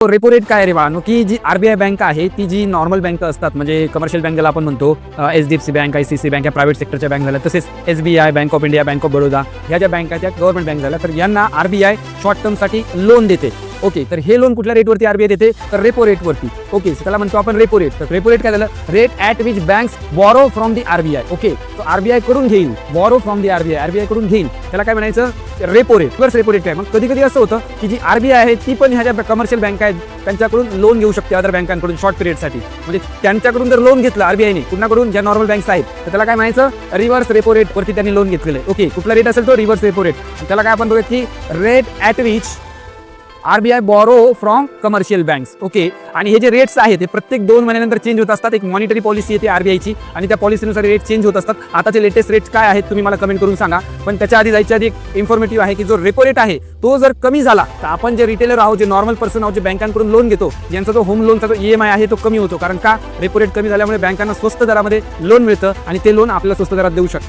Repo rate काय रे बाळांनो, की जी आरबीआय बँक आहे ती जी नॉर्मल बँक असतात म्हणजे कमर्शियल बँकेला आपण म्हणतो HDFC बँक, ICICI बँक या प्रायव्हेट सेक्टरच्या बँक झाल्या, तसेच SBI, bank of India, bank of Baroda ह्या ज्या बँका त्या गव्हर्नमेंट बँक झाल्या, तर यांना आरबीआय शॉर्ट टर्मसाठी लोन देते. ओके, तर हे लोन कुठल्या रेटवरती आरबीआय देते, तर रेपो रेटवरती. ओके, त्याला म्हणतो आपण रेपो रेट. तर रेपो रेट काय झालं, rate at which banks borrow from the RBI. Okay, तो आरबीआय कडून घेईल, borrow from the RBI, RBI कडून घेईल, त्याला काय म्हणायचं, repo rate. Reverse repo rate काय. मग कधी कधी असं होतं की जी आरबीआय आहे ती पण ह्या ज्या कमर्शियल बँका आहेत त्यांच्याकडून लोन घेऊ शकते अदर बँकांकडून शॉर्ट पिरियडसाठी. म्हणजे त्यांच्याकडून जर लोन घेतलं आरबीआयने कुणाकडून, ज्या नॉर्मल बँक्स आहेत, तर त्याला काय म्हणायचं, रिव्हर्स रेपो रेट वरती त्यांनी लोन घेतलेलं आहे. ओके, कुठला रेट असेल तो रिव्हर्स रेपो रेट. त्याला काय आपण बघूया की rate at which RBI borrow from commercial banks. Okay, आणि हे जे रेट्स आहेत ते प्रत्येक 2 महिन्यानंतर चेंज होत असतात. एक मॉनिटरी पॉलिसी येते आरबीआयची आणि त्या पॉलिसीनुसार रेट चेंज होत असतात. आताचे लेटेस्ट रेट्स काय आहेत तुम्ही मला कमेंट करून सांगा. पण त्याच्या आधी जायच्या आधी एक इन्फॉर्मेटिव्ह आहे की जो रेपो रेट आहे तो जर कमी झाला तर आपण जे रिटेलर आहोत, जे नॉर्मल पर्सन आहोत, जे बँकांकडून लोन घेतो, ज्यांचा जो होम लोनचा जो EMI आहे तो कमी होतो. कारण का, रेपो रेट कमी झाल्यामुळे बँकांना स्वस्त दरामध्ये लोन मिळतं आणि ते लोन आपल्याला स्वस्त दरात देऊ शकतात.